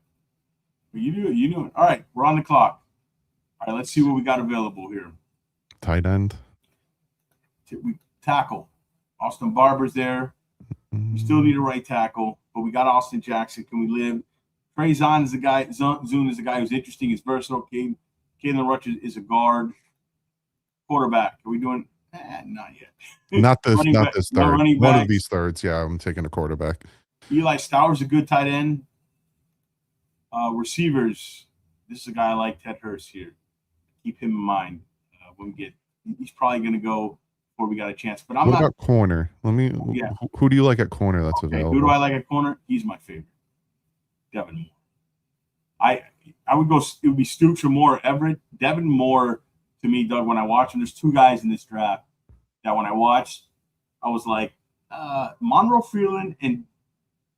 Well, you do it. All right, we're on the clock. All right, let's see what we got available here. Tight end. We tackle. Austin Barber's there. We still need a right tackle, but we got Austin Jackson. Can we live? Trey Zahn is the guy. Zune is the guy who's interesting. He's versatile. Kalen Rush is a guard. Quarterback. Are we doing? Not yet. Not this third. One of these thirds. Yeah, I'm taking a quarterback. Eli Stowers, a good tight end. Receivers. This is a guy I like, Ted Hurst here. Keep him in mind when we get. He's probably going to go before we got a chance. But I'm what about corner? Who do you like at corner that's available? Who do I like at corner? He's my favorite. Devin Moore. I would go. It would be Stoops or Moore. Everett. Devin Moore. To me, Doug, when I watch him, there's two guys in this draft that when I watched, I was like, Monroe Freeland and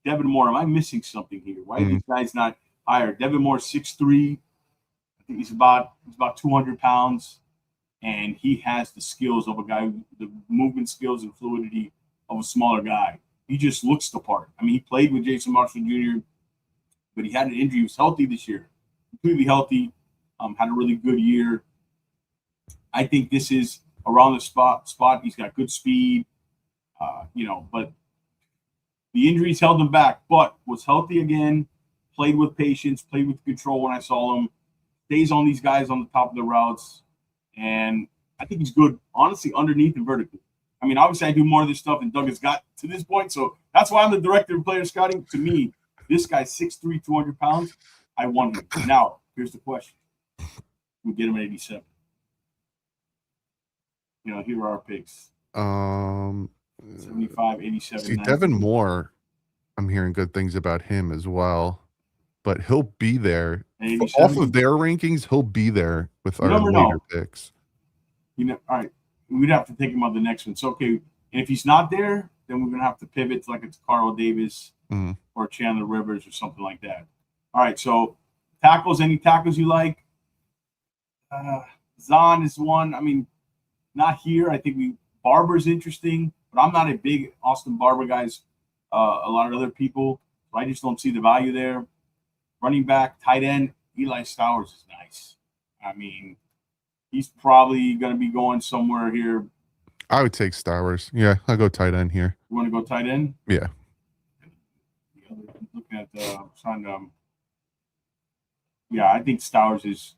Devin Moore. Am I missing something here? Why are these guys not higher? Devin Moore, 6'3". I think he's about 200 pounds, and he has the skills of a guy, the movement skills and fluidity of a smaller guy. He just looks the part. I mean, he played with Jason Marshall Jr., but he had an injury. He was healthy this year, completely healthy, had a really good year. I think this is around the spot. He's got good speed, but the injuries held him back, but was healthy again, played with patience, played with control when I saw him, stays on these guys on the top of the routes, and I think he's good, honestly, underneath and vertically. I mean, obviously, I do more of this stuff than Doug has got to this point, so that's why I'm the director of player scouting. To me, this guy's 6'3", 200 pounds. I want him. Now, here's the question. We get him at 87. Here are our picks. 75, 87. See, Devin Moore, I'm hearing good things about him as well, but he'll be there. Off of their rankings, he'll be there with our later picks. All right. We'd have to take him on the next one. So, okay. And if he's not there, then we're going to have to pivot to like it's Carl Davis or Chandler Rivers or something like that. All right. So, tackles, any tackles you like? Zahn is one. I mean, not here. I think Barber's interesting, but I'm not a big Austin Barber guy. A lot of other people. So I just don't see the value there. Running back, tight end, Eli Stowers is nice. I mean, he's probably going to be going somewhere here. I would take Stowers. Yeah, I'll go tight end here. You want to go tight end? Yeah. Looking at I think Stowers is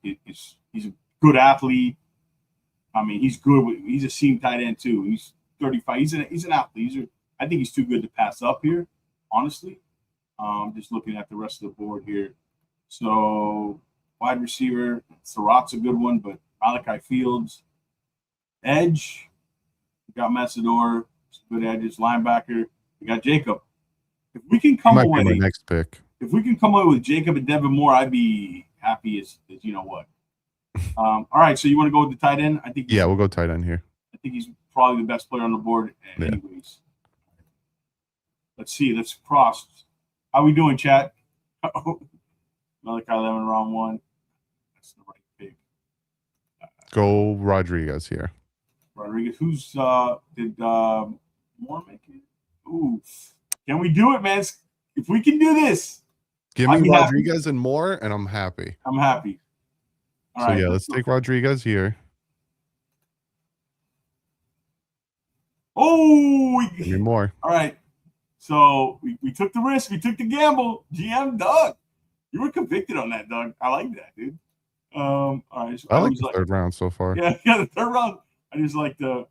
he's a good athlete. I mean, he's good. He's a seam tight end too. He's 35. He's an athlete. I think he's too good to pass up here, honestly. Just looking at the rest of the board here. So wide receiver, Surratt's a good one, but Malachi Fields, edge, we got Massador, good edges, linebacker. We got Jacob. If we can come away, my next pick. If we can come away with Jacob and Devin Moore, I'd be happy as you know what. All right, so you want to go with the tight end? I think. Yeah, we'll go tight end here. I think he's probably the best player on the board, anyways. Let's see. Let's cross. How we doing, chat? Malachi 11, round 1. That's the right pick. Go Rodriguez here. Rodriguez. Did Moore make it? Ooh, can we do it, man? If we can do this, give me Rodriguez and Moore, and I'm happy. I'm happy. All right, let's take Rodriguez here. Oh, give me more. All right. So we took the risk. We took the gamble. GM Doug, you were convicted on that, Doug. I like that, dude. All right. So I like the third round so far. Yeah, the third round. I just like the.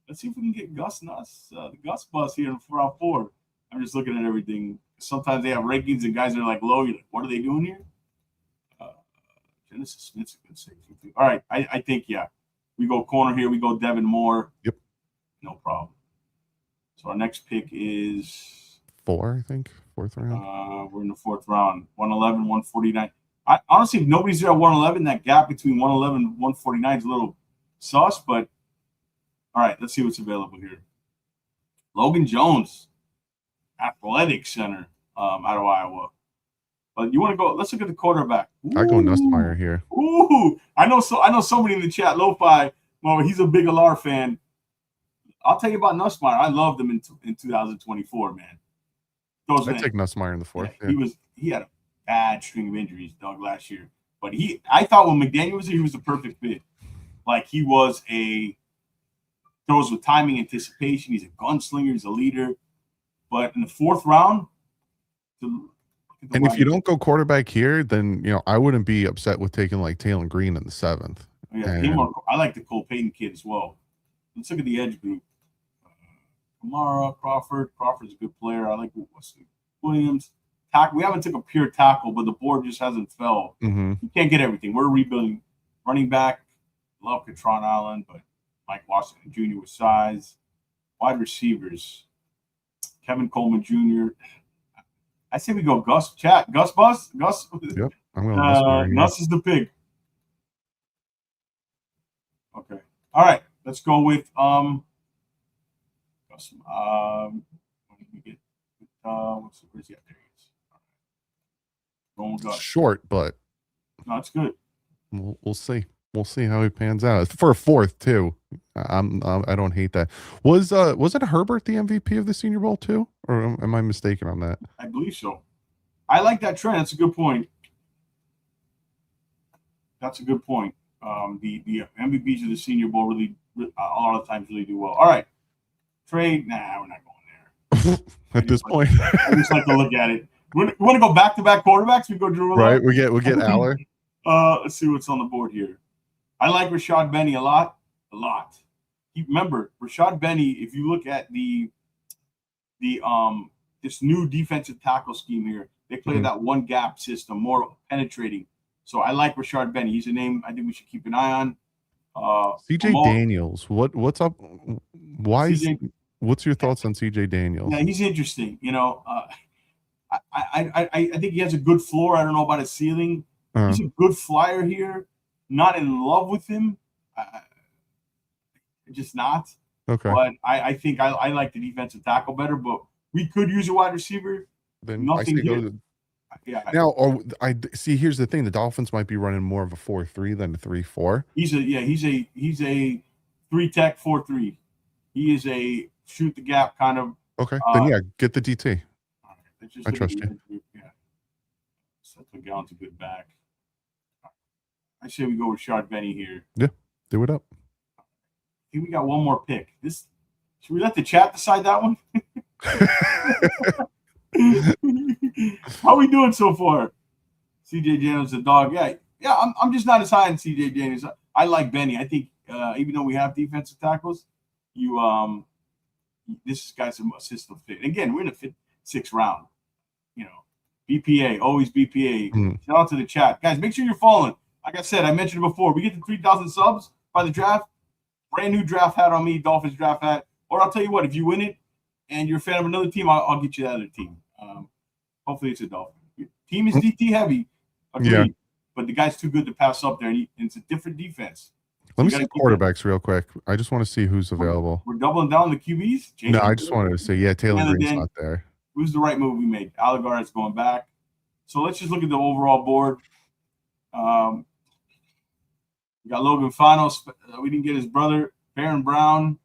Let's see if we can get Gus Nuss, the Gus bus here in round 4. I'm just looking at everything. Sometimes they have rankings and guys are like low. You're like, what are they doing here? Genesis Smith's a good safety too. All right, I think we go corner here. We go Devin Moore. Yep, no problem. So our next pick is 4, I think, 4th round. We're in the 4th round. 111, 149. Honestly, if nobody's there at 111, that gap between 111 and 149 is a little sus. But all right, let's see what's available here. Logan Jones, athletic center, out of Iowa. But you want to go? Let's look at the quarterback. Ooh. I go Nussmeier here. Ooh, I know somebody in the chat, Lo-Fi. Well, he's a big Alar fan. I'll tell you about Nussmeier. I loved him in 2024, man. I take Nussmeier in the 4th. Yeah. He had a bad string of injuries, Doug, last year. But I thought when McDaniel was here, he was the perfect fit. Like he was throws with timing, anticipation. He's a gunslinger. He's a leader. But in the 4th round, and if you don't go quarterback here, then I wouldn't be upset with taking like Taylor Green in the 7th. Yeah, I like the Cole Payton kid as well. Let's look at the edge group. Kamara, Crawford. Crawford's a good player. I like Williams. Tackle. We haven't took a pure tackle, but the board just hasn't fell. Mm-hmm. You can't get everything. We're rebuilding. Running back. Love Katron Allen, but Mike Washington Jr. with size. Wide receivers. Kevin Coleman Jr. I say we go Gus. Chat. Gus Bus. Gus. Yep. I'm going Gus is the pig. Okay. All right. Let's go with Gus. What did we get? Where's he at? There he is. All right. Going with Gus. Short, but no, it's good. We'll see. We'll see how he pans out. For a 4th too. I don't hate that. Was it Herbert the MVP of the Senior Bowl too, or am I mistaken on that? I believe so. I like that trend. That's a good point. The MVPs of the Senior Bowl really a lot of times really do well. All right, trade. Nah, we're not going there. At this point, I just like to look at it. We want to go back-to-back quarterbacks. We go Drew. Right. We get Aller. Let's see what's on the board here. I like Rashad Benny a lot. Remember, Rashad Benny, if you look at the this new defensive tackle scheme here, they play that one gap system, more penetrating. So I like Rashad Benny. He's a name I think we should keep an eye on. CJ Daniels. What's up? What's your thoughts on CJ Daniels? Yeah, he's interesting. I think he has a good floor. I don't know about his ceiling. He's a good flyer here. Not in love with him. Just not. Okay. But I think I like the defensive tackle better, but we could use a wide receiver. Then nothing I say here. Now, I see. Here's the thing: the Dolphins might be running more of a 4-3 than a 3-4. He's a 3-tech 4-3. He is a shoot the gap kind of. Okay, then get the DT. All right, I trust you. Yeah, set the gun to good back. I say we go with Rashad Benny here. Yeah, do it up. I think we got one more pick. Should we let the chat decide that one? How we doing so far? CJ Daniels, the dog. Yeah. I'm just not as high on CJ Daniels. I like Benny. I think even though we have defensive tackles, you this guy's a system fit. And again, we're in the sixth round. You know, BPA, always BPA. Shout out to the chat. Guys, make sure you're following. Like I said, I mentioned it before, we get to 3,000 subs by the draft. Brand new draft hat on me, Dolphins draft hat. Or I'll tell you what, if you win it and you're a fan of another team, I'll get you that other team. Hopefully it's a Dolphin. Team is DT heavy, agreed. Yeah. But the guy's too good to pass up there, and it's a different defense. Let me see quarterbacks real quick. I just want to see who's available. We're doubling down the QBs? No, I just wanted to say, yeah, Taylor Green's not there. Who's the right move we made? Allegar is going back. So let's just look at the overall board. We got Logan Fano. We didn't get his brother, Baron Brown.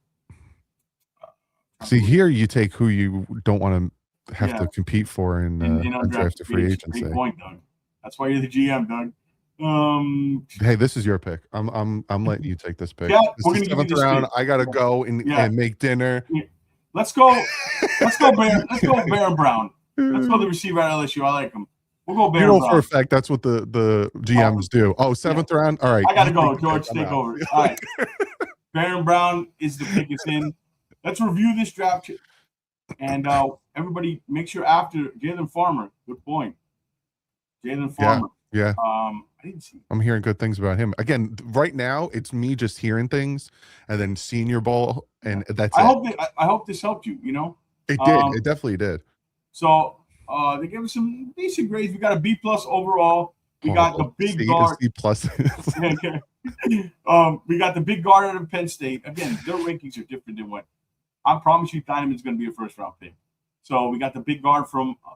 See, here you take who you don't want to have to compete for in undrafted free agency. Great point, Doug. That's why you're the GM, Doug. Hey, this is your pick. I'm letting you take this pick. Yeah, this is 7th round. Pick. I gotta go and make dinner. Yeah. Let's go. Let's go, Baron Brown. Let's go the receiver at LSU. I like him. We'll go Baron Brown. For a fact, that's what the GMs do. Oh, 7th round. All right. I gotta go, George. Take over. All right. Baron Brown is the pick. It's in. Let's review this draft, and everybody make sure after Jalen Farmer. Good point. Jalen Farmer. Yeah. I didn't see. I'm hearing good things about him. Again, right now it's me just hearing things, and then Senior Bowl, and that's it. I hope this helped you. You know, it did. It definitely did. So they gave us some decent grades. We got a B+ overall. We got the big guard. C+. We got the big guard out of Penn State. Again, their rankings are different than what I promise you. Thieneman's going to be a first-round pick. So we got the big guard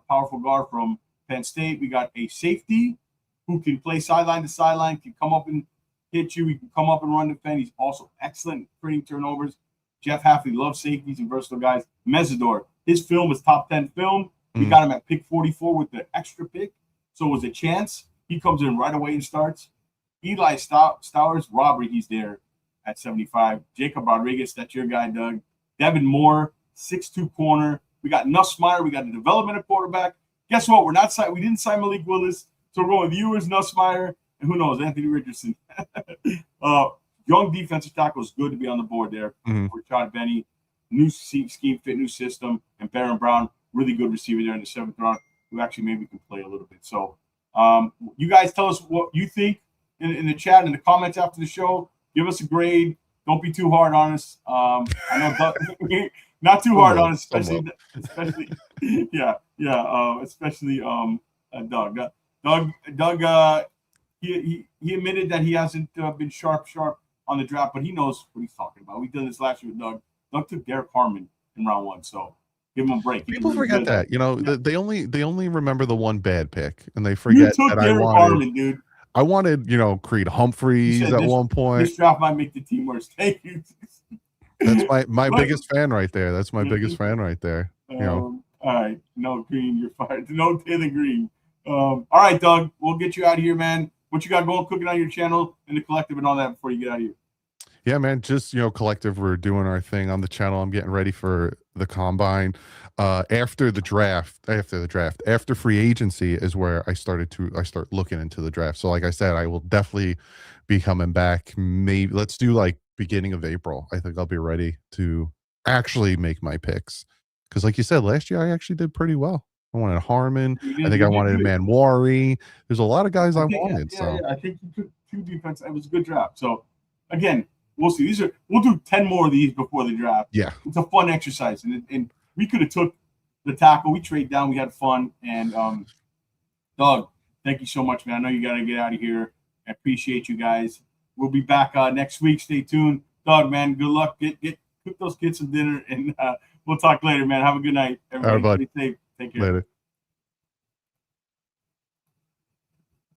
powerful guard from Penn State. We got a safety who can play sideline to sideline, can come up and hit you. He can come up and run defend. He's also excellent at creating turnovers. Jeff Hafley loves safeties and versatile guys. Mesidor, his film is top 10 film. We got him at pick 44 with the extra pick. So it was a chance. He comes in right away and starts. Eli Stowers, Robbery, he's there at 75. Jacob Rodriguez, that's your guy, Doug. Devin Moore, 6'2" corner. We got Nussmeier. We got the developmental quarterback. Guess what? We didn't sign Malik Willis. So we're going with Ewers, Nussmeier, and who knows, Anthony Richardson. Young defensive tackle is good to be on the board there. Rashad Benny, new scheme fit, new system, and Baron Brown, really good receiver there in the 7th round, who actually maybe can play a little bit. So you guys tell us what you think in the chat, in the comments after the show. Give us a grade. Don't be too hard on us. I know not too hard on us, especially Doug. Doug, he admitted that he hasn't been sharp on the draft, but he knows what he's talking about. We did this last year with Doug. Doug took Derek Harmon in round 1, so give him a break. People forget that. You know, they only remember the one bad pick, and they forget that Derek Harmon, dude. I wanted, Creed Humphreys at one point. This draft might make the team worse. Thank you. That's my biggest fan right there. That's my biggest fan right there. All right. No, Green, you're fired. No Taylor Green. All right, Doug, we'll get you out of here, man. What you got going cooking on your channel and the collective and all that before you get out of here? Yeah, man, just, collective, we're doing our thing on the channel. I'm getting ready for the combine. After free agency is where I start looking into the draft. So like I said, I will definitely be coming back. Maybe let's do like beginning of April. I think I'll be ready to actually make my picks. Because like you said, last year I actually did pretty well. I wanted Harmon. I think I wanted Manwari. There's a lot of guys I wanted. Yeah, I think you took 2 defense. It was a good draft. So again, we'll see. We'll do 10 more of these before the draft. Yeah, it's a fun exercise, and we could have took the tackle. We trade down. We had fun. And Doug, thank you so much, man. I know you got to get out of here. I appreciate you guys. We'll be back next week. Stay tuned, Doug. Man, good luck. Cook those kids some dinner, and we'll talk later, man. Have a good night, everybody. All right, bud. Stay safe. Take care. Later.